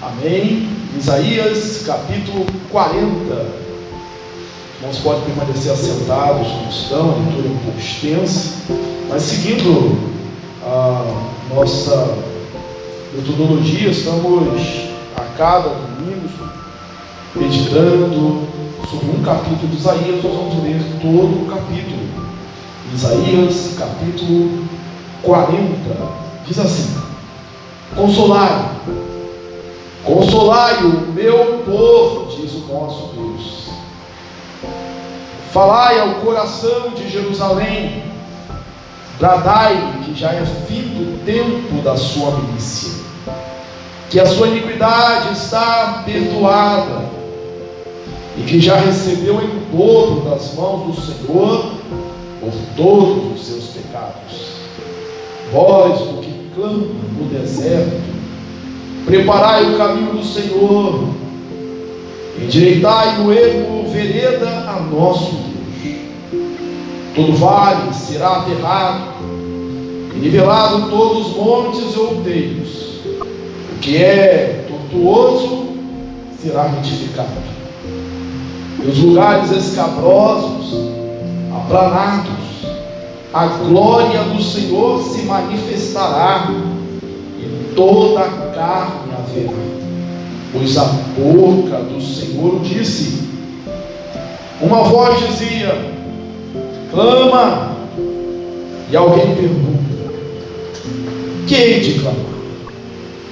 Amém? Isaías capítulo 40. Irmãos, podem permanecer assentados como estão, a leitura é um pouco extensa, mas seguindo a nossa metodologia, estamos a cada domingo meditando sobre um capítulo de Isaías. Nós vamos ler todo o capítulo. Isaías capítulo 40 diz assim: Consolai o meu povo, diz o nosso Deus. Falai ao coração de Jerusalém, bradai-lhe que já é fim do tempo da sua milícia, que a sua iniquidade está perdoada, e que já recebeu em dobro das mãos do Senhor por todos os seus pecados. Vós, o que clama no deserto, preparai o caminho do Senhor, endireitai no ermo vereda a nosso Deus. Todo vale será aterrado, e nivelado todos os montes e outeiros. O que é tortuoso será retificado, e os lugares escabrosos aplanados. A glória do Senhor se manifestará, e toda a carne haverá. Pois a boca do Senhor disse. Uma voz dizia: clama. E alguém pergunta: que hei de clamar?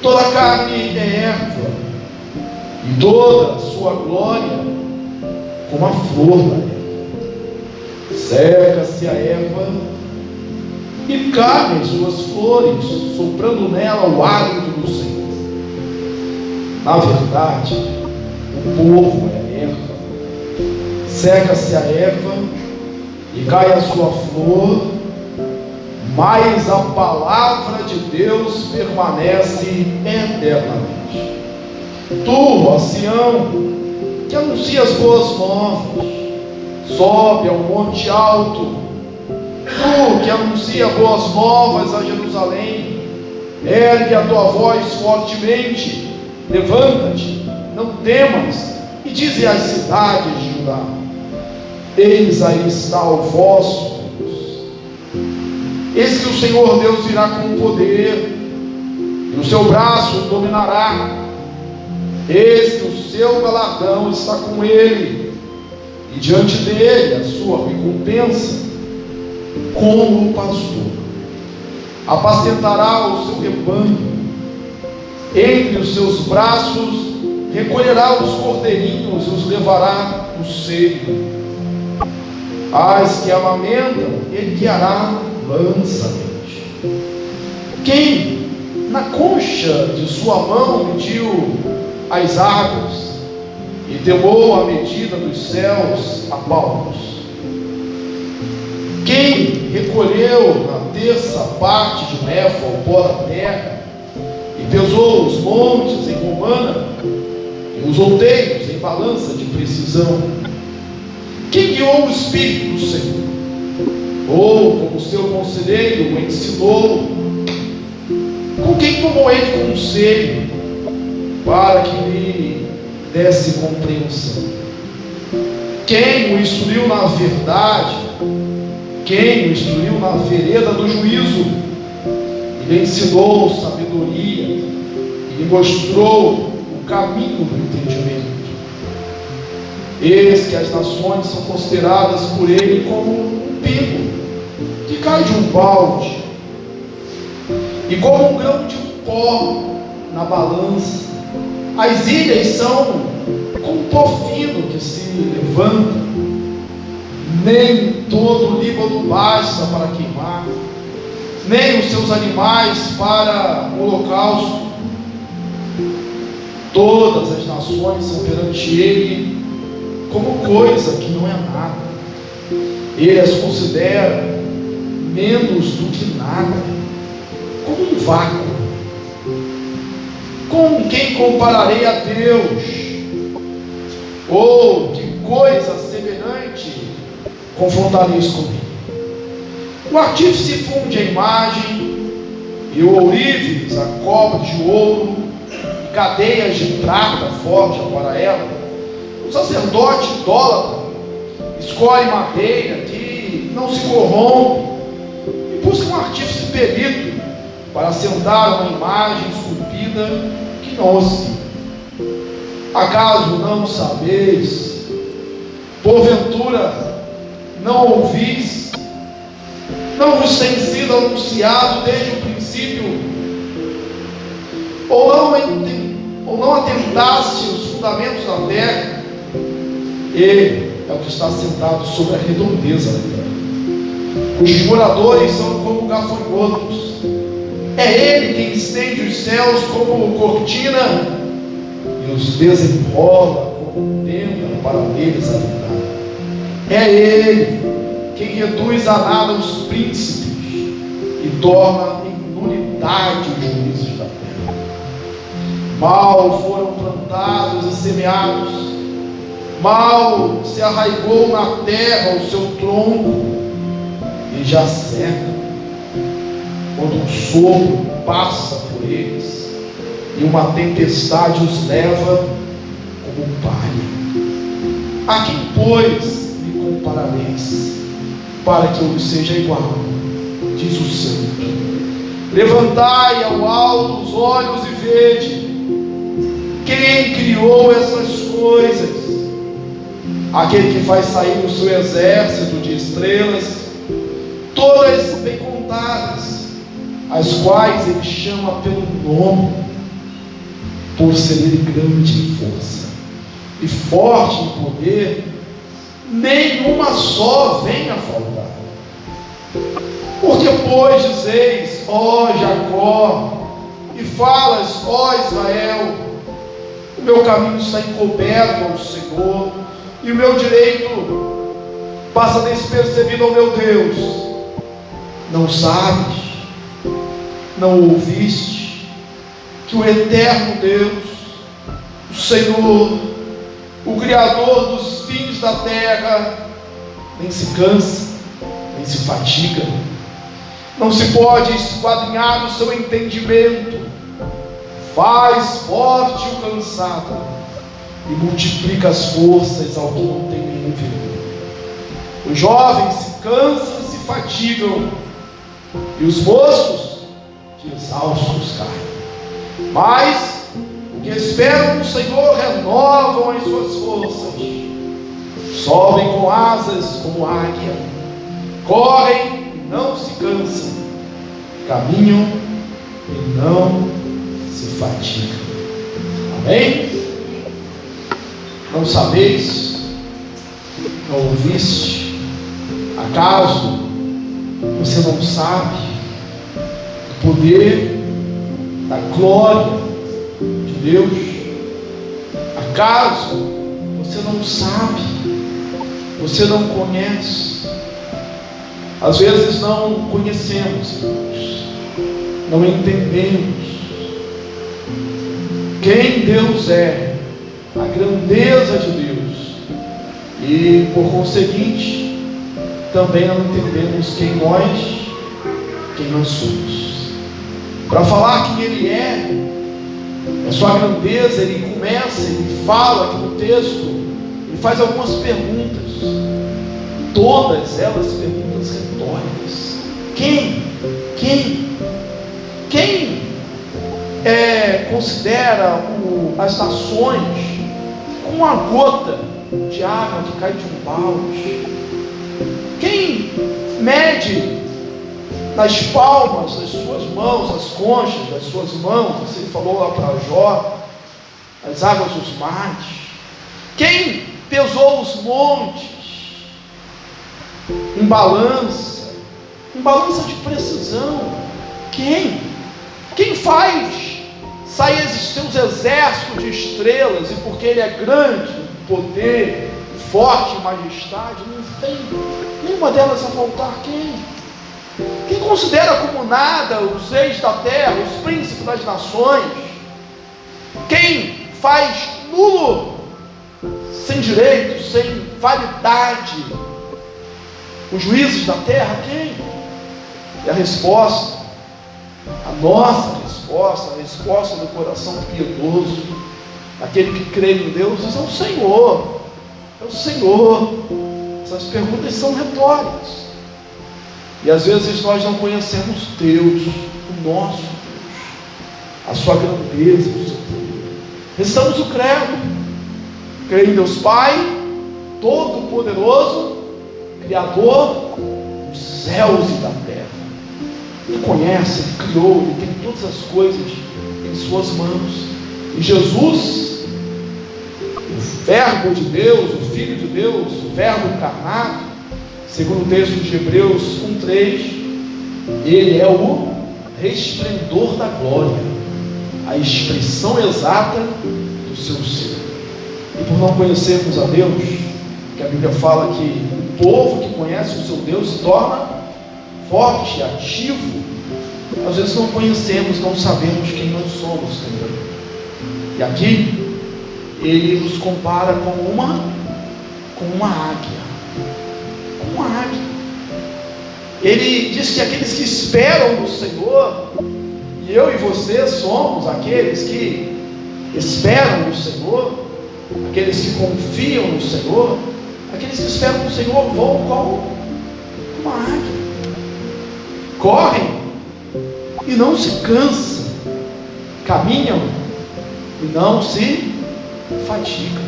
Toda a carne é erva, e toda a sua glória como a flor da erva. Seca-se a erva e caem as suas flores, soprando nela o hálito do Senhor. Na verdade, o povo é erva. Seca-se a erva e cai a sua flor, mas a palavra de Deus permanece eternamente. Tu, ó Sião, que anuncias boas novas, sobe ao monte alto. Tu que anuncia boas novas a Jerusalém, ergue a tua voz fortemente, levanta-te, não temas, e dize às cidades de Judá: eis aí está o vosso Deus. Eis que o Senhor Deus virá com poder, e o seu braço dominará. Eis que o seu galardão está com ele, e diante dele a sua recompensa. Como o pastor apacentará o seu rebanho, entre os seus braços recolherá os cordeirinhos e os levará no seio. As que amamentam ele guiará mansamente. Quem na concha de sua mão mediu as águas e temou a medida dos céus a palmos? Quem recolheu na terça parte de Nefa o pó da terra, e pesou os montes em romana, e os outeiros em balança de precisão? Quem guiou o Espírito do Senhor? Ou, como seu conselheiro, o ensinou? Com quem tomou ele conselho, para que lhe desse compreensão? Quem o instruiu na verdade? Quem o instruiu na vereda do juízo? Ele ensinou sabedoria, e lhe mostrou o caminho do entendimento. Eis que as nações são consideradas por ele como um pingo que cai de um balde, e como um grão de pó na balança. As ilhas são como pó fino que se levanta. Nem todo o Líbano basta para queimar, nem os seus animais para o holocausto. Todas as nações são perante ele como coisa que não é nada. Ele as considera menos do que nada, como um vácuo. Com quem compararei a Deus? Ou que coisa semelhante confrontareis comigo? O artífice funde a imagem, e o ourives a cobre de ouro, cadeias de prata forja para ela. O sacerdote idólatra escolhe madeira que não se corrompe e busca um artífice perito para assentar uma imagem esculpida que não oscila. Acaso não sabeis? Porventura não ouvis? Não vos tem sido anunciado desde o princípio? Ou não atentaste os fundamentos da terra? Ele é o que está sentado sobre a redondeza da terra, cujos moradores são como gafanhotos. É ele quem estende os céus como cortina e os desenrola como tenda para neles habitar. É ele quem reduz a nada os príncipes e torna em nulidade os juízes da terra. Mal foram plantados e semeados, mal se arraigou na terra o seu tronco, e já seca quando um sopro passa por eles e uma tempestade os leva como palha. A quem, pois, me comparareis, para que eu seja igual? Diz o Santo. Levantai ao alto os olhos e vede quem criou essas coisas. Aquele que faz sair o seu exército de estrelas, todas bem contadas, as quais ele chama pelo nome, por ser ele grande em força e forte em poder, nenhuma só vem a faltar. Porque, pois, dizeis, ó Jacó, e falas, ó Israel, o meu caminho está encoberto ao Senhor, e o meu direito passa despercebido ao meu Deus. Não sabes, não ouviste, que o eterno Deus, o Senhor, o Criador dos fins da terra, nem se cansa, nem se fatiga, não se pode esquadrinhar o seu entendimento, faz forte o cansado e multiplica as forças ao que não tem nenhum vigor. Os jovens se cansam e se fatigam, e os moços de exaustos caem. Mas o que esperam no Senhor renovam as suas forças, sobem com asas como águia, correm e não se cansam, caminham e não se fatigam. Amém? Não sabeis, não ouviste? Acaso você não sabe o poder da glória de Deus? Acaso você não sabe? Você não conhece? Às vezes não conhecemos, irmãos, não entendemos quem Deus é, a grandeza de Deus, e por conseguinte também não entendemos quem nós somos. Para falar quem Ele é, a sua grandeza, ele começa, ele fala aqui no texto, ele faz algumas perguntas, todas elas perguntas retóricas. Quem considera as nações como uma gota de água que cai de um balde? Quem mede nas palmas das suas mãos, as conchas das suas mãos, assim ele falou lá para Jó, as águas dos mares? Quem pesou os montes em balança de precisão? Quem faz sair os seus exércitos de estrelas, e porque Ele é grande, poder, forte, majestade, não tem nenhuma delas a faltar? Quem considera como nada os reis da terra, os príncipes das nações? Quem faz nulo, sem direito, sem validade, os juízes da terra? Quem? E a resposta, a nossa resposta, a resposta do coração piedoso, aquele que crê em Deus, diz: é o Senhor, é o Senhor. Essas perguntas são retóricas, e às vezes nós não conhecemos Deus, o nosso Deus, a sua grandeza, o seu poder. Recitamos o credo: creio em Deus Pai Todo-Poderoso, Criador dos céus e da terra. Ele conhece, Ele criou, Ele tem todas as coisas em suas mãos. E Jesus, o Verbo de Deus, o Filho de Deus, o Verbo encarnado, segundo o texto de Hebreus 1:3, Ele é o resplendor da glória, a expressão exata do seu ser. E por não conhecermos a Deus, que a Bíblia fala que o povo que conhece o seu Deus se torna forte, ativo, às vezes não conhecemos, não sabemos quem nós somos também. E aqui ele nos compara com uma águia. Com uma águia. Ele diz que aqueles que esperam no Senhor, e eu e você somos aqueles que esperam no Senhor, aqueles que confiam no Senhor, aqueles que esperam no Senhor voam como uma águia. Correm e não se cansam, caminham e não se fatigam.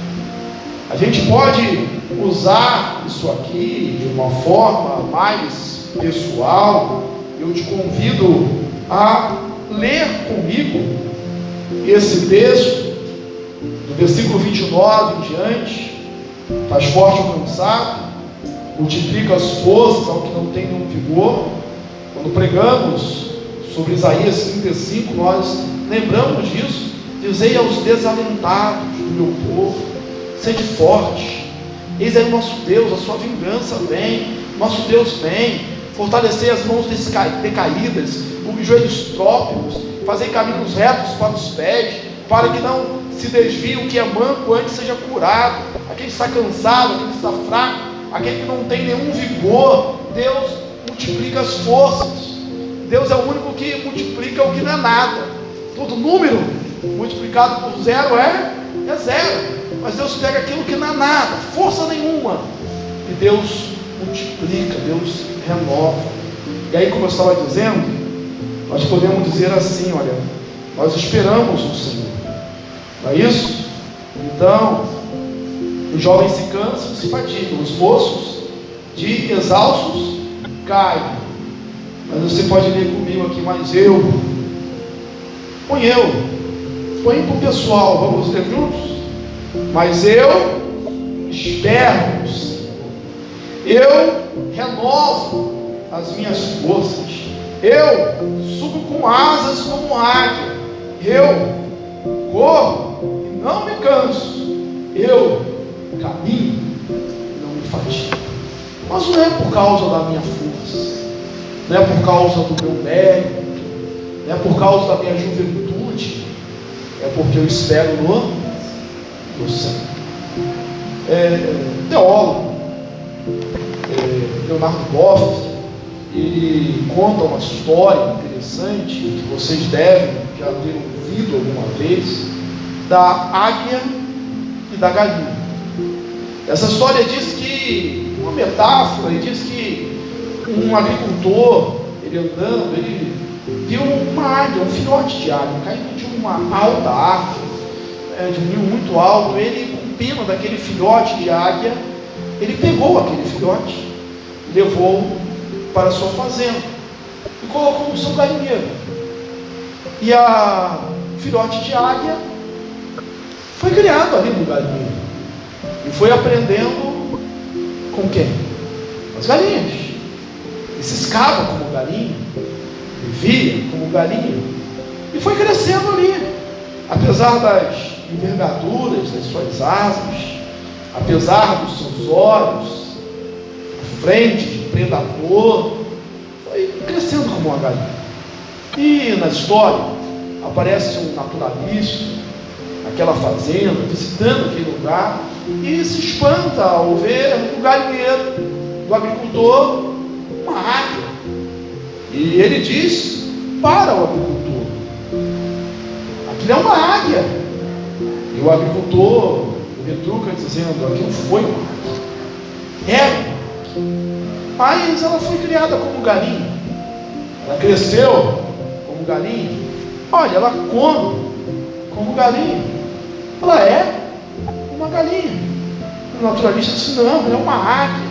A gente pode usar isso aqui de uma forma mais pessoal. Eu te convido a ler comigo esse texto, do versículo 29 em diante. Faz forte o cansado, multiplica as forças ao que não tem nenhum vigor. Quando pregamos sobre Isaías 35, nós lembramos disso. Dizei aos desalentados do meu povo: sede forte, eis aí o nosso Deus, a sua vingança vem, nosso Deus vem. Fortalecei as mãos decaídas, os joelhos trópicos, fazei caminhos retos para os pés, para que não se desvie o que é manco, antes seja curado. Aquele que está cansado, aquele que está fraco, aquele que não tem nenhum vigor, Deus multiplica as forças. Deus é o único que multiplica o que não é nada. Todo número multiplicado por zero é zero, mas Deus pega aquilo que não é nada, força nenhuma, e Deus multiplica, Deus renova. E aí, como eu estava dizendo, nós podemos dizer assim: olha, nós esperamos no Senhor, não é isso? Então, os jovens se cansam, se fatigam, os moços de exaustos caem. Mas você pode ler comigo aqui: mas eu, põe para o pessoal, vamos ler juntos? Mas eu espero no Senhor, eu renovo as minhas forças, eu subo com asas como águia, eu corro e não me canso, eu caminho e não me fatigo. Mas não é por causa da minha força, não é por causa do meu mérito, não é por causa da minha juventude, é porque eu espero no Senhor. Teólogo Leonardo Boff, ele conta uma história interessante que vocês devem já ter ouvido alguma vez, da águia e da galinha. Essa história diz que, uma metáfora, ele diz que um agricultor, ele andando, ele viu uma águia, um filhote de águia, caindo de uma alta árvore, de um ninho muito alto. Ele, com pena daquele filhote de águia, ele pegou aquele filhote, levou para a sua fazenda e colocou no seu galinheiro. E o filhote de águia foi criado ali no galinheiro e foi aprendendo com quem? As galinhas. E se escava como galinha, vivia como galinha, e foi crescendo ali, apesar das envergaduras das suas asas, apesar dos seus olhos, a frente de predador, foi crescendo como uma galinha. E na história aparece um naturalista naquela fazenda, visitando aquele lugar, e se espanta ao ver no galinheiro do agricultor uma águia. E ele diz para o agricultor: Aquilo é uma águia. E o agricultor retruca dizendo: aquilo foi uma águia. Era uma águia. Mas ela foi criada como galinha. Ela cresceu como galinha. Olha, ela come como galinha. Ela é uma galinha. O naturalista disse: não, ela é uma águia.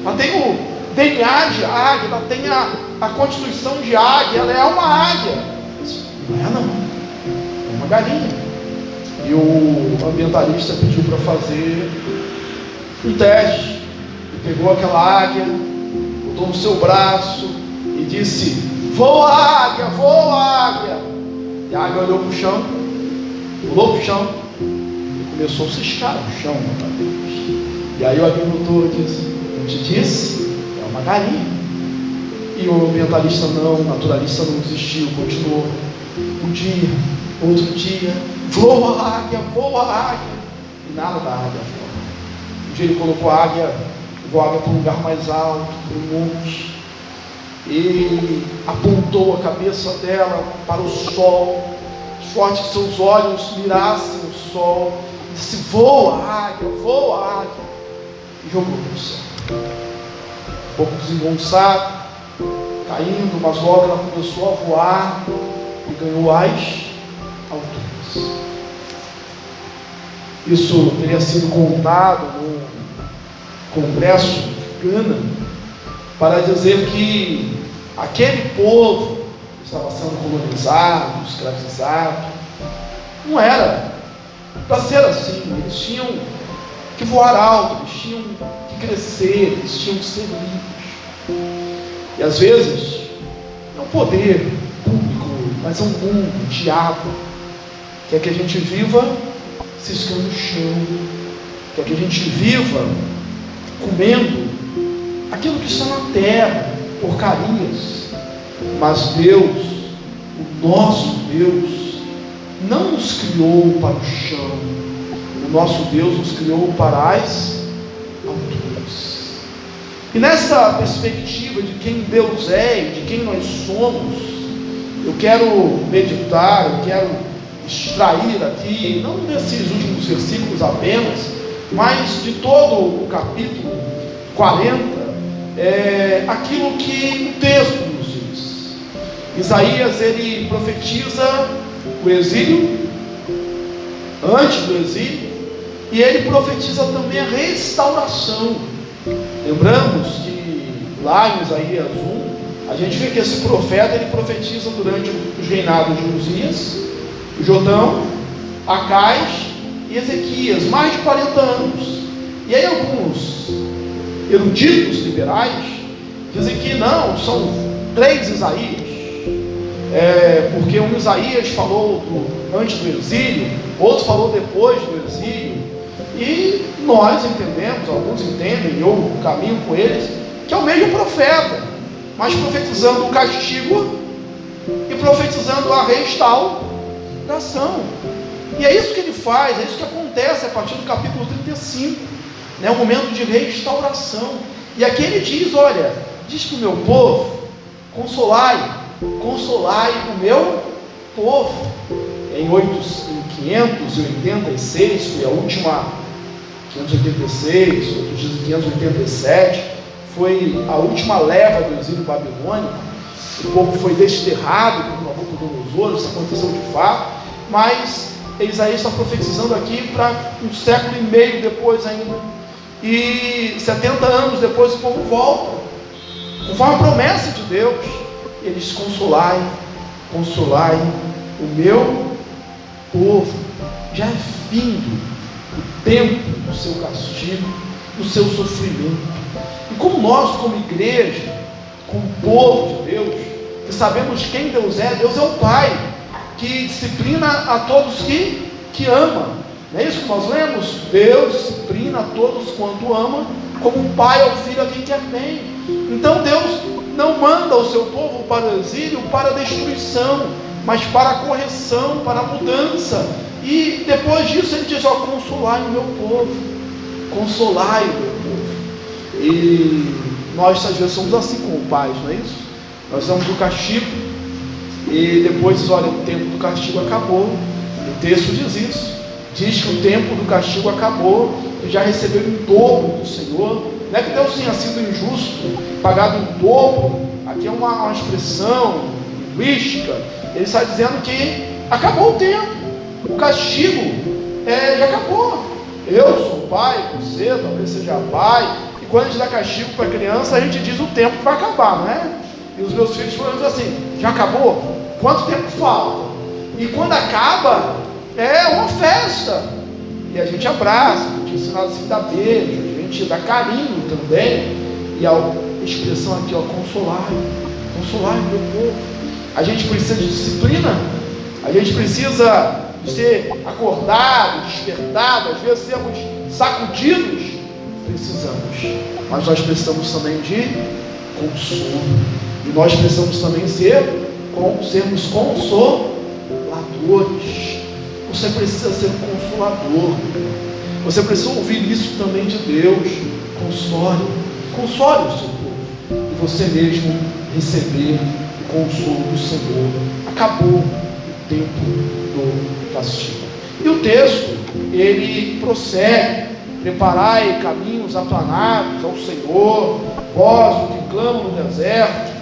Ela tem o DNA de águia, ela tem a constituição de águia, ela é uma águia. Não é, não. É uma galinha. E o ambientalista pediu para fazer um teste. Ele pegou aquela águia, botou no seu braço e disse: voa águia, voa águia. E a águia olhou para o chão, pulou para o chão e começou a ciscar o chão. E aí o agricultor disse: eu te disse, é uma galinha. E o ambientalista não, o naturalista não desistiu, continuou. Um dia, outro dia, voa águia, e nada da águia fora. Um dia ele colocou a águia para um lugar mais alto, para um monte. Ele apontou a cabeça dela para o sol, de sorte que seus olhos mirassem o sol. E disse: voa águia, e jogou no céu. Um pouco desengonçado, caindo, mas logo ela começou a voar e ganhou as alturas. Isso teria sido contado no Congresso de Gana para dizer que aquele povo que estava sendo colonizado, escravizado, não era para ser assim. Eles tinham que voar alto, eles tinham que crescer, eles tinham que ser livres. E às vezes é um poder público, mas é um mundo, um diabo, quer que a gente viva ciscando o chão, quer que a gente viva comendo aquilo que está na terra, porcarias. Mas Deus, o nosso Deus, não nos criou para o chão. O nosso Deus nos criou para as alturas. E nessa perspectiva de quem Deus é e de quem nós somos, eu quero meditar, eu quero extrair aqui, não desses últimos versículos apenas, mas de todo o capítulo 40, aquilo que o texto nos diz. Isaías, ele profetiza o exílio, antes do exílio, e ele profetiza também a restauração. Lembramos que lá em Isaías 1, a gente vê que esse profeta, ele profetiza durante os reinados de Uzias, Jotão, Acais e Ezequias, mais de 40 anos. E aí alguns eruditos liberais dizem que não, são 3 Isaías, porque um Isaías falou antes do exílio, outro falou depois do exílio, e nós entendemos, alguns entendem, eu caminho com eles, que é o mesmo profeta, mas profetizando o castigo e profetizando a restauração. E é isso que ele faz, é isso que acontece a partir do capítulo 35, né, um momento de restauração. E aqui ele diz: olha, diz para o meu povo, consolai o meu povo. Em 586, foi a última, 586, outros dizem 587, foi a última leva do exílio babilônico. O povo foi desterrado por Nabucodonosor, isso aconteceu de fato, mas Isaías está profetizando aqui para 1,5 século depois ainda, e 70 anos depois o povo volta, conforme a promessa de Deus. Ele diz: consolai o meu povo. Já é vindo o tempo do seu castigo, do seu sofrimento. E como nós, como igreja, como povo de Deus, que sabemos quem Deus é o Pai, que disciplina a todos que ama. Não é isso que nós lemos? Deus disciplina a todos quanto ama, como o Pai ao Filho a quem quer bem. Então Deus não manda o seu povo para o exílio para a destruição, mas para a correção, para a mudança. E depois disso ele diz: consolai o meu povo, consolai o meu povo. E nós às vezes somos assim como pais, não é isso? Nós damos o castigo e depois diz: olha, o tempo do castigo acabou, O texto diz isso. Diz que o tempo do castigo acabou, que já recebeu em dobro do Senhor. Não é que Deus tenha sido injusto, pagado em dobro. Aqui é uma expressão linguística. Ele está dizendo que acabou o tempo. O castigo já acabou. Eu sou pai, você talvez seja pai. E quando a gente dá castigo para a criança, a gente diz o tempo que vai acabar, não é? E os meus filhos foram dizer assim: já acabou? Quanto tempo falta? E quando acaba, é uma festa. E a gente abraça, a gente ensina assim, dá beijo, a gente dá carinho também. E a expressão aqui, consolai meu povo. A gente precisa de disciplina, a gente precisa de ser acordado, despertado, às vezes sermos sacudidos, precisamos, mas nós precisamos também de consolo, e nós precisamos também sermos consoladores. Você precisa ser um consolador, você precisa ouvir isso também de Deus. Console o seu povo, e você mesmo receber o consolo do Senhor. Acabou o tempo do castigo. E o texto, ele prossegue: preparai caminhos aplanados ao Senhor, vós que clamam no deserto.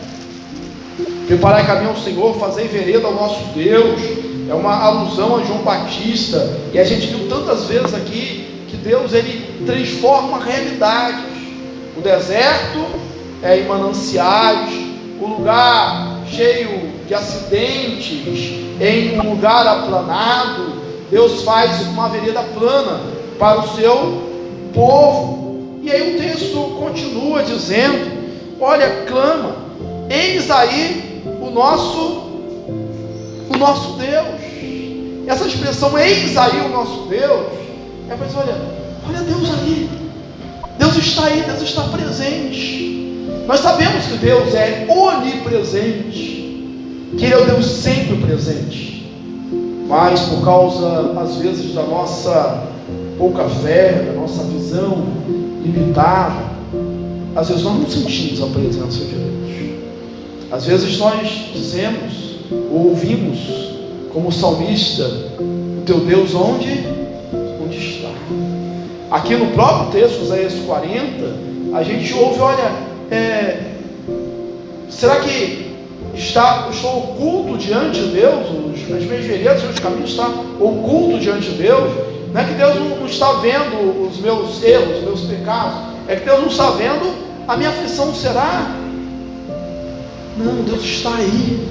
Preparai caminho ao Senhor, fazei vereda ao nosso Deus. É uma alusão a João Batista, e a gente viu tantas vezes aqui que Deus, ele transforma realidades. O deserto em mananciais, o lugar cheio de acidentes em um lugar aplanado. Deus faz uma vereda plana para o seu povo. E aí o texto continua dizendo: olha, clama, eis aí o nosso Deus. Essa expressão, eis aí o nosso Deus, é para dizer: olha Deus aí, Deus está aí, Deus está presente. Nós sabemos que Deus é onipresente, que Ele é o Deus sempre presente, mas por causa, às vezes, da nossa pouca fé, da nossa visão limitada, às vezes nós não sentimos a presença de Deus. Às vezes nós dizemos, ou ouvimos, como o salmista: o teu Deus onde está? Aqui no próprio texto, Isaías 40, a gente ouve: olha, será que estou oculto diante de Deus? As minhas veredas e os caminhos estão ocultos diante de Deus? Não é que Deus não está vendo os meus erros, os meus pecados, é que Deus não está vendo a minha aflição. Será? Não, Deus está aí,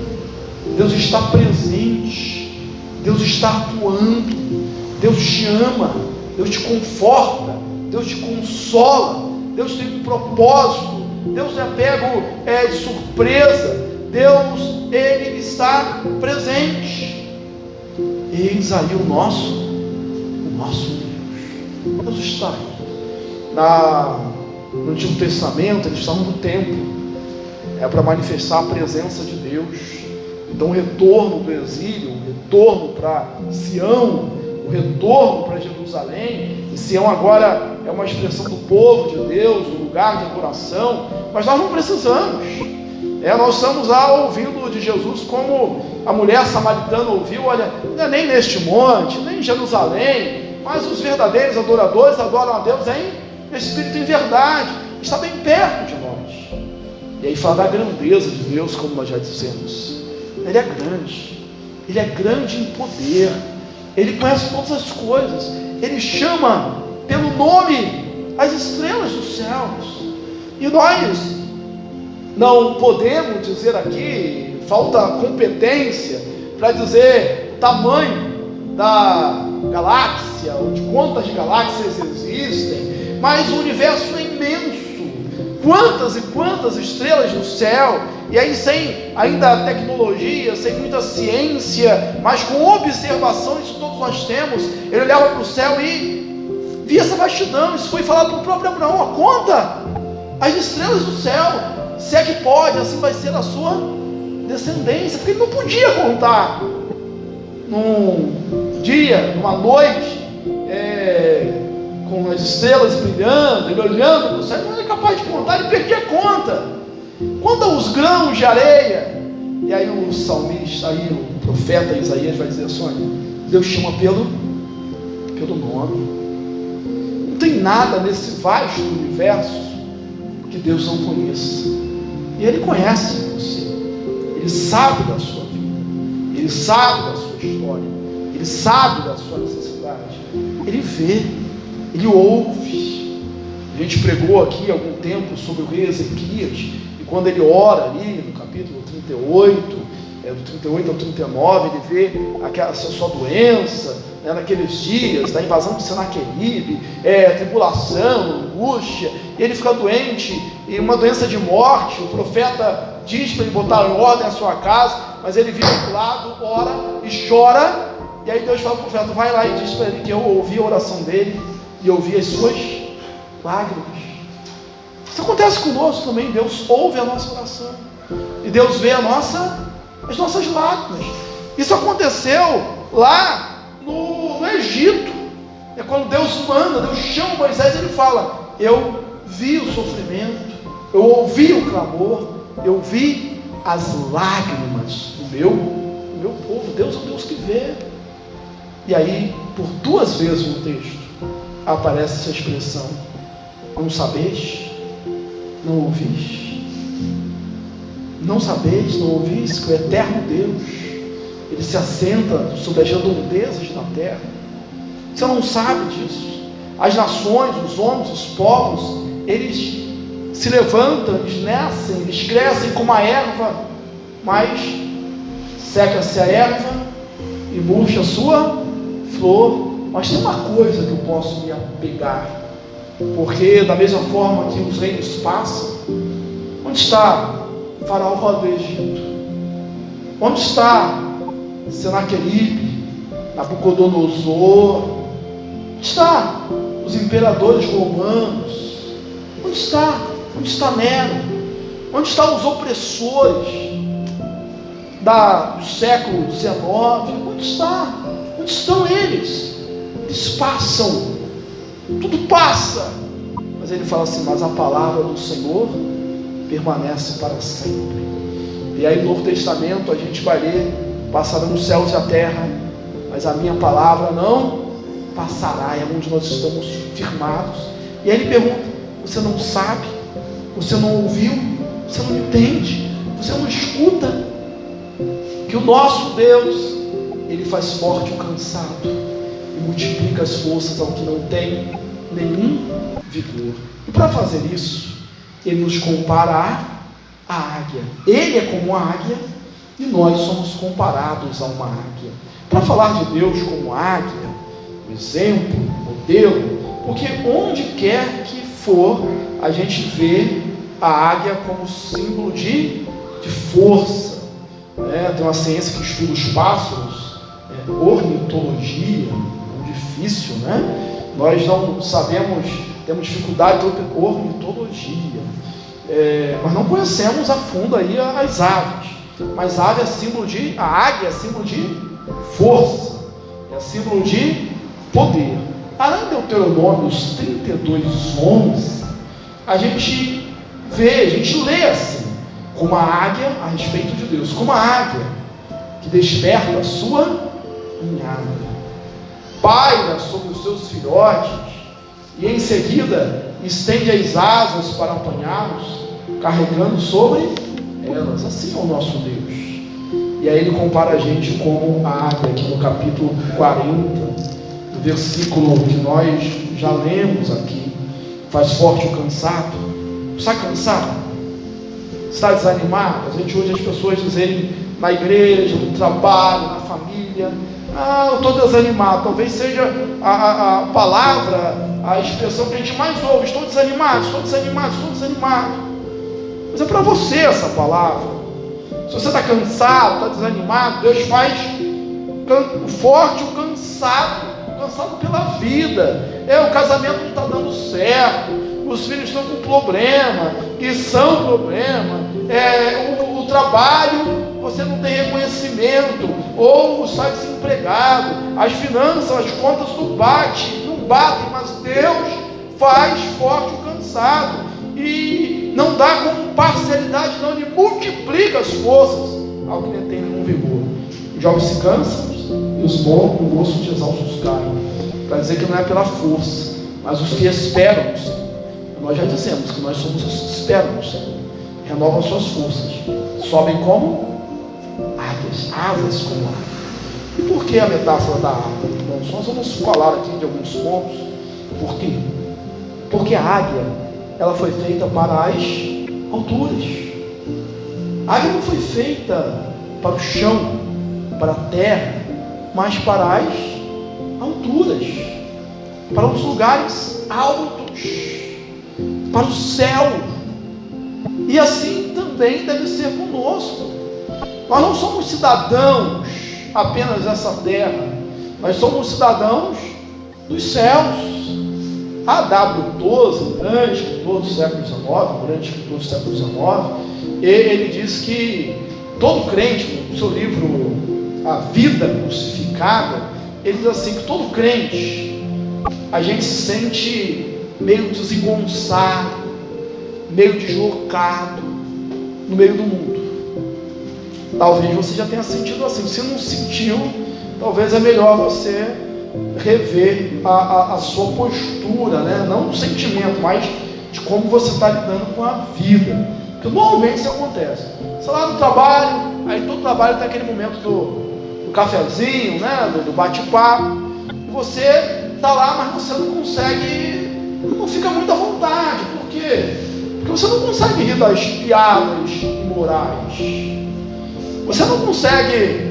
Deus está presente, Deus está atuando, Deus te ama, Deus te conforta, Deus te consola, Deus tem um propósito, Deus não é pego de surpresa, Deus, Ele está presente. Eis aí o nosso Deus, Deus está aí. No Antigo Testamento, eles estavam no templo, para manifestar a presença de Deus. Então o retorno do exílio, o retorno para Sião, o retorno para Jerusalém, e Sião agora é uma expressão do povo de Deus, um lugar de adoração, mas nós não precisamos. Nós estamos lá ouvindo de Jesus como a mulher samaritana ouviu: olha, não é nem neste monte, nem em Jerusalém, mas os verdadeiros adoradores adoram a Deus em espírito e em verdade, está bem perto de nós. E aí fala da grandeza de Deus, como nós já dissemos. Ele é grande em poder, Ele conhece todas as coisas, Ele chama pelo nome as estrelas dos céus, e nós não podemos dizer aqui, falta competência para dizer o tamanho da galáxia, ou de quantas galáxias existem, mas o universo é imenso. Quantas e quantas estrelas no céu, e aí sem ainda tecnologia, sem muita ciência, mas com observação, isso todos nós temos. Ele olhava para o céu e via essa vastidão. Isso foi falado para o próprio Abraão: conta as estrelas do céu, se é que pode, assim vai ser a sua descendência, porque ele não podia contar num dia, numa noite, com as estrelas brilhando, ele olhando para o céu, ele não era capaz de contar, ele perdia a conta. Conta os grãos de areia. E aí o salmista, aí o profeta Isaías vai dizer assim: olha, Deus chama pelo nome. Não tem nada nesse vasto universo que Deus não conheça. E Ele conhece você. Ele sabe da sua vida. Ele sabe da sua história. Ele sabe da sua necessidade. Ele vê. Ele ouve. A gente pregou aqui há algum tempo sobre o rei Ezequias. E quando ele ora ali no capítulo 38, do 38 ao 39, ele vê aquela sua doença, né, naqueles dias da invasão de Senaqueribe, tribulação, angústia, e ele fica doente, e uma doença de morte. O profeta diz para ele botar em ordem a sua casa, mas ele vira para o lado, ora e chora, e aí Deus fala para o profeta: vai lá e diz para ele que eu ouvi a oração dele, e ouvi as suas lágrimas. Isso acontece conosco também. Deus ouve a nossa oração, e Deus vê as nossas lágrimas. Isso aconteceu lá no Egito. É quando Deus manda, Deus chama Moisés, ele fala: eu vi o sofrimento, eu ouvi o clamor, eu vi as lágrimas do meu povo. Deus é um Deus que vê. E aí, por 2 vezes no texto, aparece essa expressão: não sabeis, não ouvis. Não sabeis, não ouvis que o eterno Deus, Ele se assenta sobre as redondezas da terra. Você não sabe disso? As nações, os homens, os povos, eles se levantam, eles nascem, eles crescem como a erva, mas seca-se a erva e murcha a sua flor. Mas tem uma coisa que eu posso me apegar, porque da mesma forma que os reinos passam, onde está Faraó do Egito? Onde está Senaqueribe, Nabucodonosor? Onde está os imperadores romanos? Onde está? Onde está Nero? Onde estão os opressores do século XIX? Onde está? Onde estão eles? Eles passam, tudo passa, mas ele fala assim: mas a palavra do Senhor permanece para sempre. E aí no Novo Testamento a gente vai ler: passarão os céus e a terra, mas a minha palavra não passará. É onde nós estamos firmados. E aí ele pergunta: você não sabe? Você não ouviu? Você não entende? Você não escuta? Que o nosso Deus, Ele faz forte o cansado e multiplica as forças ao que não tem nenhum vigor. E para fazer isso, Ele nos compara à águia. Ele é como a águia e nós somos comparados a uma águia. Para falar de Deus como águia, o exemplo, o modelo, porque onde quer que for, a gente vê a águia como símbolo de força. Tem uma ciência que estuda os pássaros, ornitologia, é difícil, né? Nós não sabemos, temos dificuldade de ornitologia, mas não conhecemos a fundo aí as aves. Mas a águia é símbolo de força, é símbolo de poder. Lá em Deuteronômio 32:11, a gente lê assim: como a águia a respeito de Deus, como a águia que desperta a sua ninhada, paira sobre os seus filhotes e em seguida estende as asas para apanhá-los, carregando sobre elas. Assim é o nosso Deus. E aí ele compara a gente como a águia, aqui no capítulo 40, do versículo que nós já lemos aqui: faz forte o cansado. Está cansado? Está desanimado? A gente hoje as pessoas dizem na igreja, no trabalho, na família: eu estou desanimado. Talvez seja a palavra, a expressão que a gente mais ouve: estou desanimado, estou desanimado, estou desanimado. Mas é para você essa palavra. Se você está cansado, está desanimado, Deus faz forte o cansado pela vida. O casamento não está dando certo, os filhos estão com problema, e são problema, o trabalho, você não tem reconhecimento, ou está desempregado, as finanças, as contas não batem, mas Deus faz forte o cansado, e não dá como parcialidade, não, Ele multiplica as forças ao que não tem nenhum vigor. Os jovens se cansam e os moços de exaustos carros, para dizer que não é pela força, mas os que esperam no Senhor. Nós já dissemos que nós somos os que esperam no Senhor. Renovam suas forças, sobem como águias, asas como águias. E por que a metáfora da águia? Bom, nós vamos falar aqui de alguns pontos. Por quê? Porque a águia, ela foi feita para as alturas. A águia não foi feita para o chão, para a terra, mas para as alturas, para os lugares altos, para o céu. E assim também deve ser conosco. Nós não somos cidadãos apenas dessa terra, nós somos cidadãos dos céus. A W. Tozer, grande escritor do século XIX, ele diz que todo crente, no seu livro A Vida Crucificada, ele diz assim, que todo crente, a gente se sente meio desengonçado, meio deslocado no meio do mundo. Talvez você já tenha sentido assim. Se não sentiu, talvez é melhor você rever a sua postura, né? Não do sentimento, mas de como você está lidando com a vida. Porque normalmente isso acontece. Você lá no trabalho, aí todo trabalho tem aquele momento do cafezinho, né? Do bate-papo. E você está lá, mas você não consegue, não fica muito à vontade. Por quê? Porque você não consegue rir das piadas imorais. Você não consegue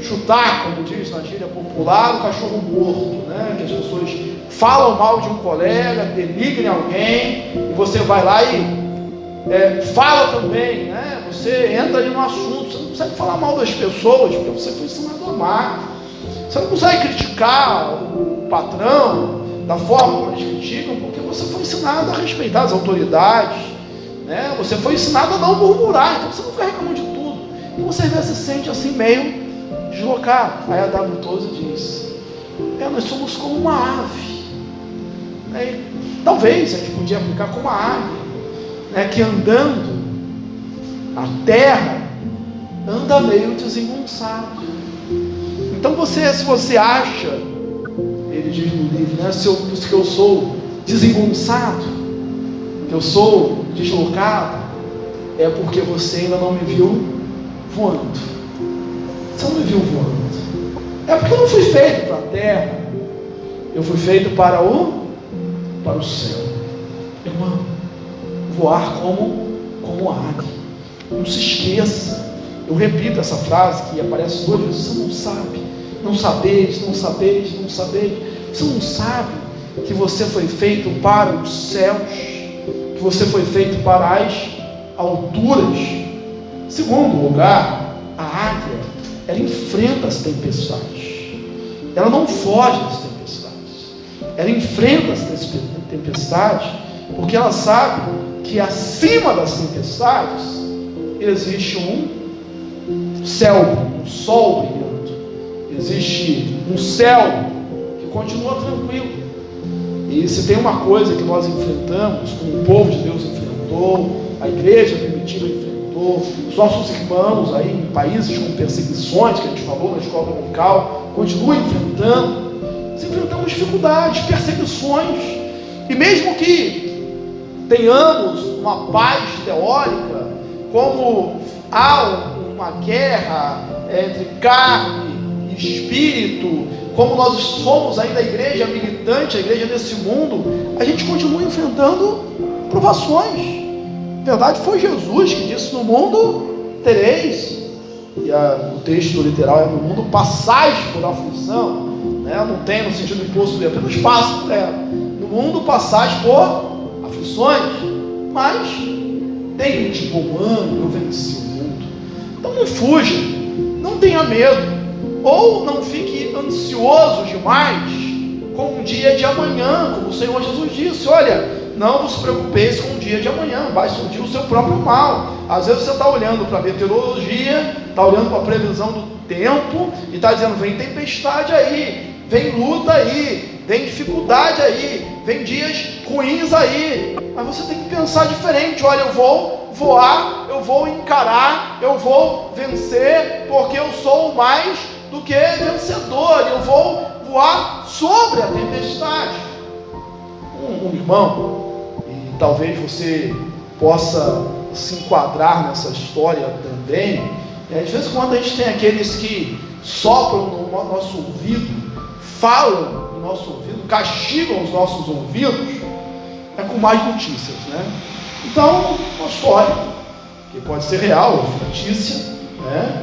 chutar, como diz na gíria popular, o cachorro morto, né? Que as pessoas falam mal de um colega, denigrem alguém, e você vai lá e fala também, né? Você entra ali no assunto, você não consegue falar mal das pessoas, porque você foi ensinado a amar. Você não consegue criticar o patrão da forma como eles criticam, porque você foi ensinado a respeitar as autoridades, né? Você foi ensinado a não murmurar, então você não fica reclamando de tudo. E você às vezes se sente assim meio deslocado. Aí a W. Tozer diz, nós somos como uma ave, né? Talvez a gente podia aplicar como uma águia, né? Que andando a terra anda meio desengonçado. Então se você acha, ele diz no livro, né, que eu sou desengonçado, que eu sou deslocado, é porque você ainda não me viu voando. Você não me viu voando. É porque eu não fui feito para a terra, eu fui feito para o céu. Irmão, voar como águia. Não se esqueça. Eu repito essa frase que aparece 2 vezes. Você não sabe, não sabeis. Você não sabe que você foi feito para os céus, que você foi feito para as alturas. Segundo lugar, a águia, ela enfrenta as tempestades. Ela não foge das tempestades. Ela enfrenta as tempestades porque ela sabe que acima das tempestades existe um céu, um sol brilhando. Existe um céu que continua tranquilo. E se tem uma coisa que nós enfrentamos, como o povo de Deus enfrentou, a igreja primitiva enfrentou, os nossos irmãos aí em países com perseguições, que a gente falou na escola dominical, continuam enfrentando. Nós enfrentamos dificuldades, perseguições, e mesmo que tenhamos uma paz teórica, como há uma guerra entre carne e espírito, como nós somos ainda a igreja militante, a igreja desse mundo, a gente continua enfrentando provações. Na verdade, foi Jesus que disse: no mundo tereis, e o texto literal é: no mundo passais por aflição, né? Não tem no sentido imposto de apenas passo por ela. No mundo passais por aflições, mas tenho de bom ânimo, eu venci o mundo. Então não fuja, não tenha medo, ou não fique ansioso demais com o dia de amanhã, como o Senhor Jesus disse: olha, não vos preocupeis com o dia de amanhã, vai surgir o seu próprio mal. Às vezes você está olhando para a meteorologia, está olhando para a previsão do tempo e está dizendo: vem tempestade aí, vem luta aí, vem dificuldade aí, vem dias ruins aí. Mas você tem que pensar diferente. Olha, eu vou voar, eu vou encarar, eu vou vencer, porque eu sou o mais do que vencedor. Eu vou voar sobre a tempestade. Um irmão, e talvez você possa se enquadrar nessa história também, às vezes quando a gente tem aqueles que sopram no nosso ouvido, falam no nosso ouvido, castigam os nossos ouvidos, é com mais notícias, né? Então, uma história que pode ser real, fictícia, né?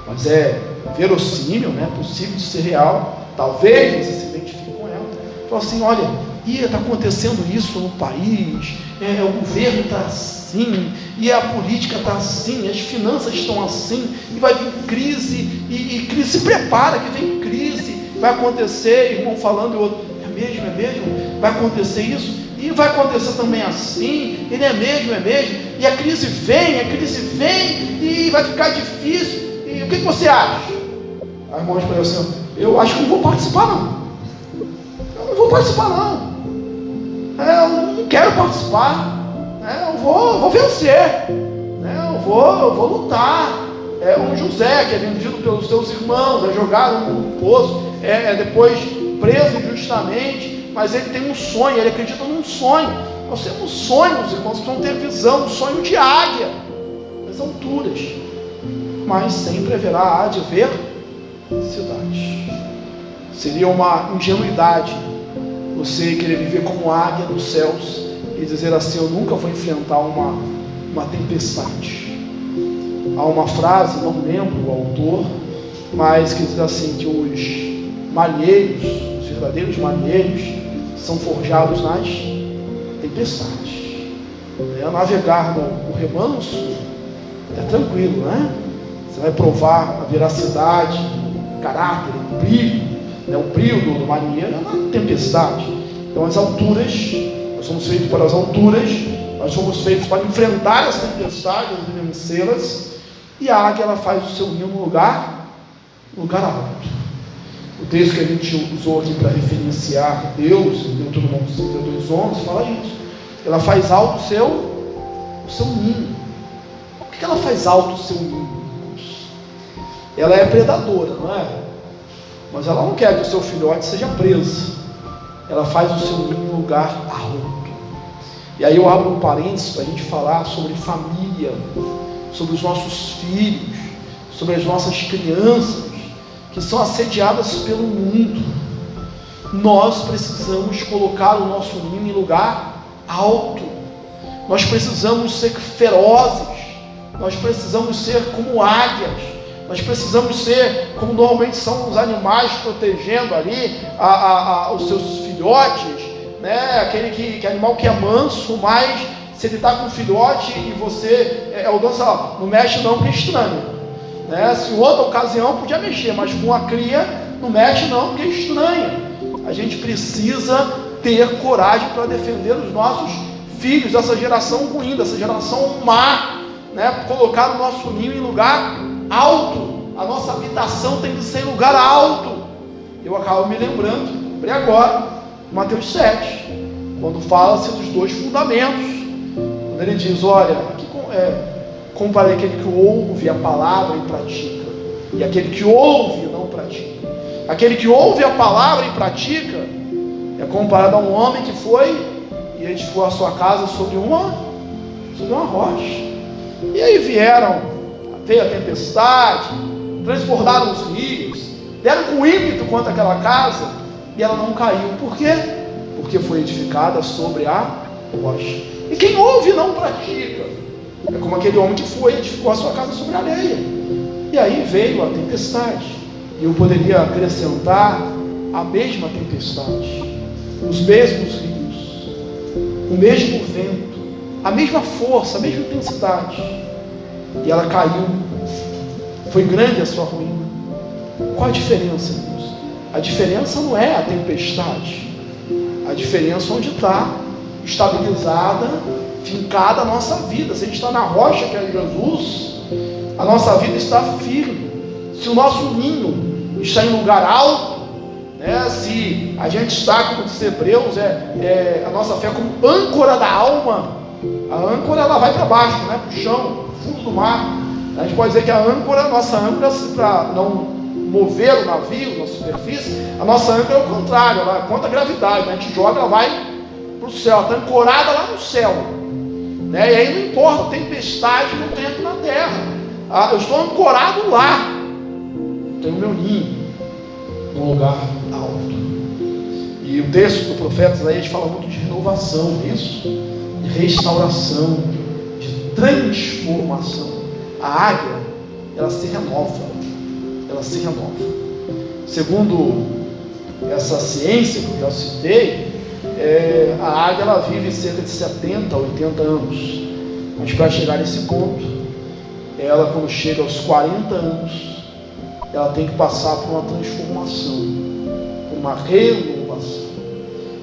Mas é verossímil, né? Possível de ser real. Talvez você se identifique com ela. Fala assim, olha, está acontecendo isso no país, o governo está assim, e a política está assim, as finanças estão assim, e vai vir crise, e crise, se prepara que vem crise, vai acontecer, irmão falando, e outro, é mesmo, vai acontecer isso, e vai acontecer também assim, ele é mesmo, e a crise vem, e vai ficar difícil, e o que você acha? A irmã respondeu assim, eu acho que não vou participar não, eu não quero participar, eu vou vencer, eu vou lutar. Um José que é vendido pelos seus irmãos, é jogado num poço, depois preso injustamente, mas ele tem um sonho, ele acredita num sonho. Nós temos sonhos, irmãos, que precisam ter visão, um sonho de águia, nas alturas, mas sempre há de haver cidade. Seria uma ingenuidade você querer viver como águia dos céus e dizer assim, eu nunca vou enfrentar uma tempestade. Há uma frase, não lembro o autor, mas que diz assim, que os marinheiros, os verdadeiros marinheiros, são forjados nas tempestades. Navegar no remanso é tranquilo, né? Você vai provar a veracidade, o caráter, o brilho do marinheiro é na tempestade. Então as alturas, nós somos feitos para as alturas, nós somos feitos para enfrentar as tempestades e vencê-las. E a águia, ela faz o seu ninho no lugar alto. O texto que a gente usou aqui para referenciar Deus, em Deuteronômio 32:11, fala isso. Ela faz alto o seu ninho. Por que ela faz alto o seu ninho? Ela é predadora, não é? Mas ela não quer que o seu filhote seja preso. Ela faz o seu ninho no lugar alto. E aí eu abro um parênteses para a gente falar sobre família, sobre os nossos filhos, sobre as nossas crianças, que são assediadas pelo mundo. Nós precisamos colocar o nosso ninho em lugar alto. Nós precisamos ser ferozes. Nós precisamos ser como águias. Nós precisamos ser como normalmente são os animais, protegendo ali os seus filhotes, né? Aquele animal que é manso, mas se ele está com um filhote e você o dono, não mexe não, porque é estranho, né? Se em outra ocasião podia mexer, mas com a cria não mexe não, porque é estranho. A gente precisa ter coragem para defender os nossos filhos dessa geração ruim, dessa geração má, né? Colocar o nosso ninho em lugar alto. A nossa habitação tem que ser em lugar alto. Eu acabo me lembrei agora, Mateus 7, quando fala-se dos dois fundamentos. Quando ele diz, olha, comparei aquele que ouve a palavra e pratica, e aquele que ouve e não pratica. Aquele que ouve a palavra e pratica é comparado a um homem que foi e edificou a sua casa sobre uma rocha. E aí veio a tempestade, transbordaram os rios, deram com ímpeto contra aquela casa, e ela não caiu. Por quê? Porque foi edificada sobre a rocha. E quem ouve e não pratica é como aquele homem que foi e edificou a sua casa sobre a areia. E aí veio a tempestade. E eu poderia acrescentar a mesma tempestade, os mesmos rios, o mesmo vento, a mesma força, a mesma intensidade. E ela caiu. Foi grande a sua ruína. Qual a diferença, irmãos? A diferença não é a tempestade. A diferença é onde está estabilizada, fincada a nossa vida. Se a gente está na rocha que é Jesus, a nossa vida está firme. Se o nosso ninho está em lugar alto, né? Se a gente está, como diz Hebreus, a nossa fé como âncora da alma. A âncora, ela vai para baixo, né? Para o chão, fundo do mar. A gente pode dizer que a nossa âncora, para não mover o navio na superfície, a nossa âncora é o contrário, ela conta a gravidade, né? A gente joga, ela vai para o céu, está ancorada lá no céu, né? E aí não importa a tempestade que eu tenho aqui na terra, eu estou ancorado lá, tenho meu ninho num lugar alto. E o texto do profeta Isaías fala muito de renovação, isso, de restauração, de transformação. A águia, ela se renova, segundo essa ciência que eu já citei, a águia ela vive cerca de 70 a 80 anos, mas para chegar nesse ponto, ela quando chega aos 40 anos, ela tem que passar por uma transformação, por uma renovação,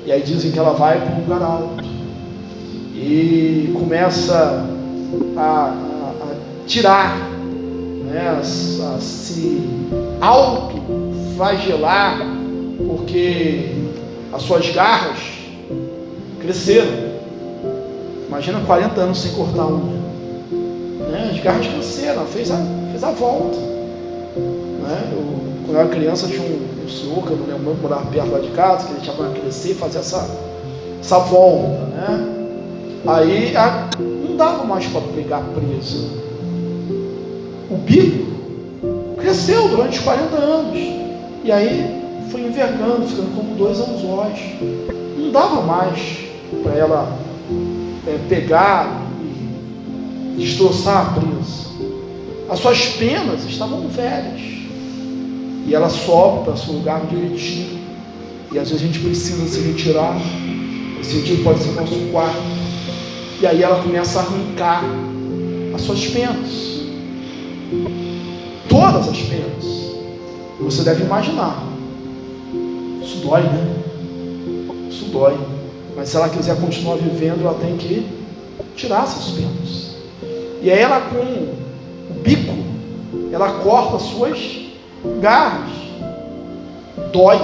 e aí dizem que ela vai para um lugar alto, e começa a tirar, né, a se autoflagelar, porque as suas garras cresceram. Imagina 40 anos sem cortar unha, né? As garras cresceram, fez a volta, né? Quando eu era criança tinha um senhor que eu não lembro, morava perto lá de casa, que ele tinha para crescer e fazer essa volta, né? Aí não dava mais para pegar presa. O bico cresceu durante 40 anos, e aí foi envergando, ficando como 2 anzóis. Não dava mais para ela pegar e destroçar a presa. As suas penas estavam velhas, e ela sobe para seu lugar de retiro, e às vezes a gente precisa se retirar. Esse retiro pode ser nosso quarto, e aí ela começa a arrancar as suas penas, todas as penas. Você deve imaginar, isso dói, né? Isso dói, mas se ela quiser continuar vivendo, ela tem que tirar essas penas. E aí ela, com o bico, ela corta as suas garras. Dói,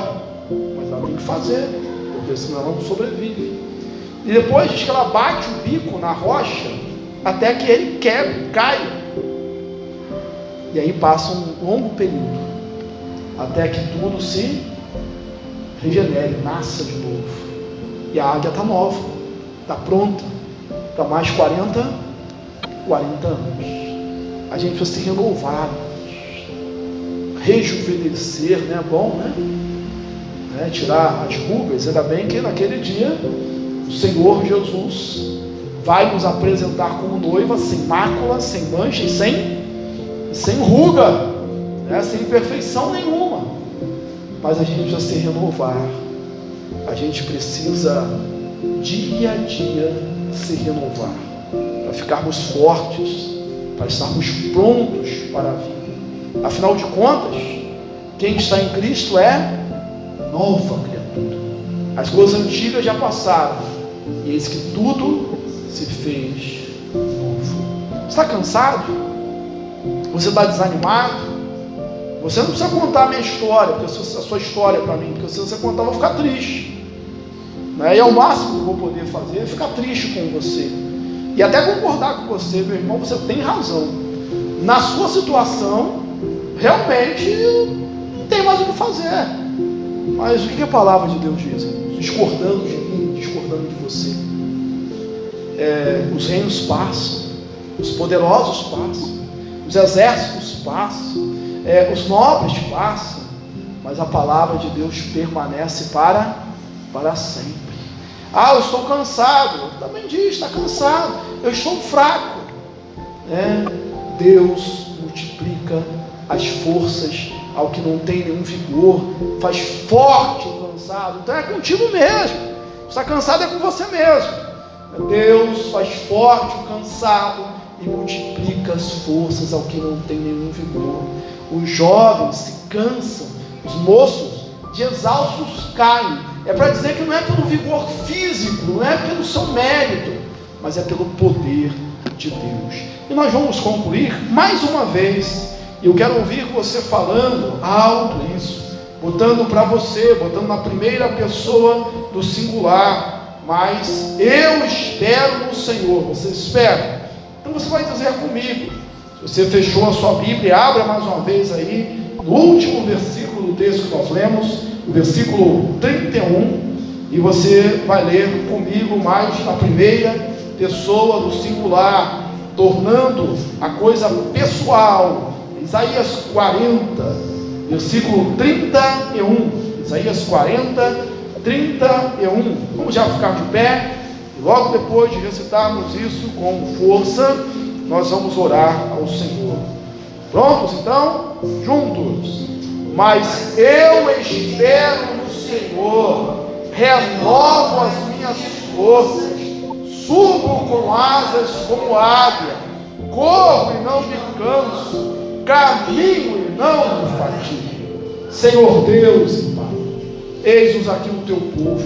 mas ela tem que fazer, porque senão ela não sobrevive. E depois diz que ela bate o bico na rocha até que ele caia. E aí passa um longo período até que tudo se regenere, nasça de novo. E a águia está nova, está pronta para mais 40 anos. A gente precisa se renovar, rejuvenescer, né? Bom, né? Tirar as rugas. Ainda bem que naquele dia o Senhor Jesus vai nos apresentar como noiva, sem mácula, sem mancha e sem ruga, né? Sem imperfeição nenhuma. Mas a gente precisa se renovar, a gente precisa dia a dia se renovar, para ficarmos fortes, para estarmos prontos para a vida. Afinal de contas, quem está em Cristo é nova criatura. As coisas antigas já passaram, e eis que tudo se fez novo. Você está cansado? Você está desanimado? Você não precisa contar a minha história, a sua história para mim, porque se você contar eu vou ficar triste, né? E é o máximo que eu vou poder fazer é ficar triste com você, e até concordar com você, meu irmão. Você tem razão, na sua situação realmente não tem mais o que fazer. Mas o que a palavra de Deus diz? Discordando de mim, discordando de você. Os reinos passam, os poderosos passam, os exércitos passam, os nobres passam, mas a palavra de Deus permanece para sempre. Eu estou cansado. Também diz, está cansado. Eu estou fraco. Deus multiplica as forças ao que não tem nenhum vigor, faz forte o cansado. Então é contigo mesmo. Está cansado é com você mesmo. Deus faz forte o cansado e multiplica as forças ao que não tem nenhum vigor. Os jovens se cansam, os moços de exaustos caem. É para dizer que não é pelo vigor físico, não é pelo seu mérito, mas é pelo poder de Deus. E nós vamos concluir mais uma vez. Eu quero ouvir você falando alto isso, botando para você, botando na primeira pessoa do singular. Mas eu espero no Senhor. Você espera? Então você vai dizer comigo. Se você fechou a sua Bíblia, abra mais uma vez aí no último versículo do texto que nós lemos, o versículo 31, e você vai ler comigo mais na primeira pessoa do singular, tornando a coisa pessoal. Isaías 40, versículo 31. Isaías 40, 31. Vamos já ficar de pé, e logo depois de recitarmos isso com força, nós vamos orar ao Senhor. Prontos então? Juntos. Mas eu espero no Senhor, renovo as minhas forças, subo com asas como águia, corro e não me canso, caminho e não me fatigo. Senhor Deus e Pai, eis-nos aqui o teu povo.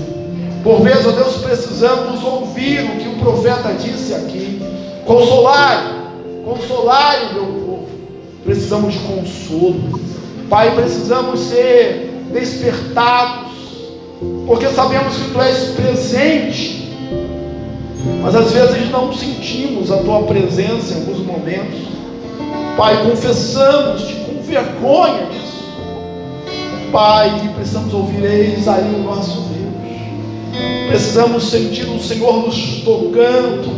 Por vezes, ó Deus, precisamos ouvir o que o profeta disse aqui. Consolai o meu povo. Precisamos de consolo, Pai. Precisamos ser despertados, porque sabemos que tu és presente, mas às vezes não sentimos a tua presença em alguns momentos. Pai, confessamos-te com vergonha disso, Pai, que precisamos ouvir, eis aí o nosso Deus. Precisamos sentir o Senhor nos tocando,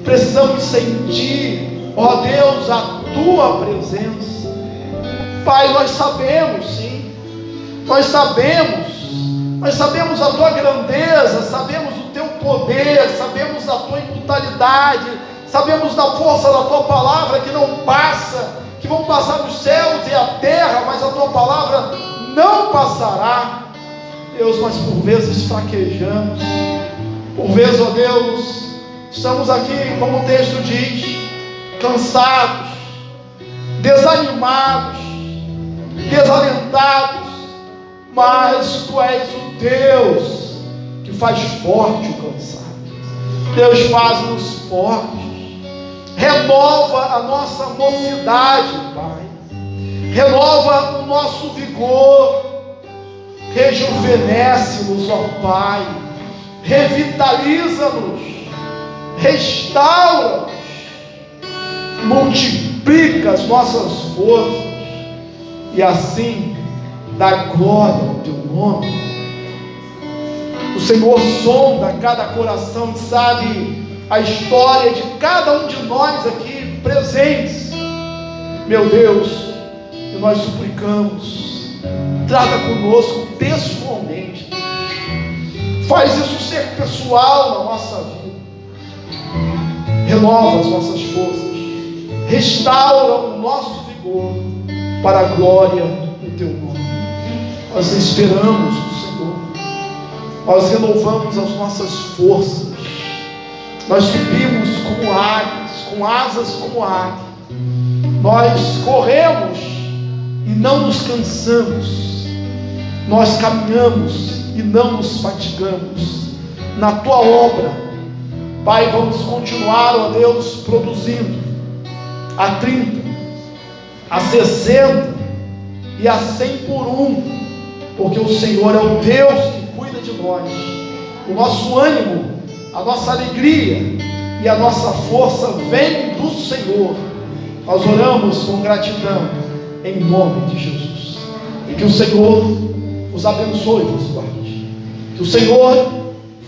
precisamos sentir, ó Deus, a tua presença. Pai, nós sabemos, sim, nós sabemos a tua grandeza, sabemos o teu poder, sabemos a tua imutabilidade, sabemos da força da tua palavra que não passa, que vão passar os céus e a terra, mas a tua palavra não passará. Deus, mas por vezes fraquejamos, por vezes, ó Deus, estamos aqui, como o texto diz, cansados, desanimados, desalentados, mas tu és o Deus que faz forte o cansado. Deus, faz-nos fortes, renova a nossa mocidade, Pai, renova o nosso vigor, rejuvenesce-nos, ó Pai, revitaliza-nos, restaura-nos, multiplica as nossas forças, e assim dá glória ao teu nome. O Senhor sonda cada coração e sabe a história de cada um de nós aqui presentes, meu Deus, e nós suplicamos, trata conosco pessoalmente, faz isso ser pessoal na nossa vida, renova as nossas forças, restaura o nosso vigor, para a glória do teu nome. Nós esperamos no Senhor, nós renovamos as nossas forças, nós subimos como águias, com asas como águia, nós corremos e não nos cansamos, nós caminhamos e não nos fatigamos na tua obra. Pai, vamos continuar, ó Deus, produzindo a 30, a 60 e a 100 por um, porque o Senhor é o Deus que cuida de nós. O nosso ânimo, a nossa alegria e a nossa força vem do Senhor. Nós oramos com gratidão em nome de Jesus, e que o Senhor os abençoe e vos guarde, que o Senhor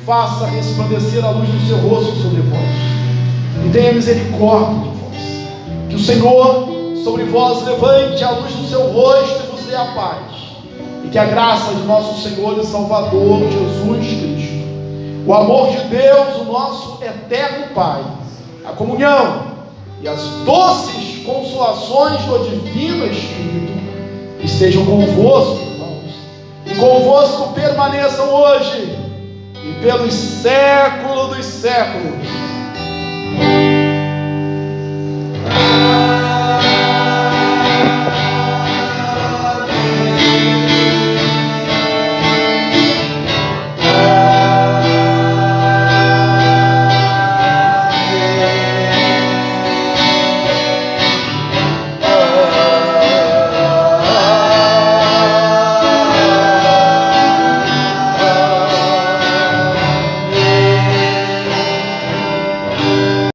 faça resplandecer a luz do seu rosto sobre vós e tenha misericórdia de vós, que o Senhor sobre vós levante a luz do seu rosto e vos dê a paz, e que a graça de nosso Senhor e Salvador Jesus Cristo, o amor de Deus, o nosso eterno Pai, a comunhão e as doces consolações do Divino Espírito estejam convosco, irmãos, e convosco permaneçam hoje e pelos séculos dos séculos.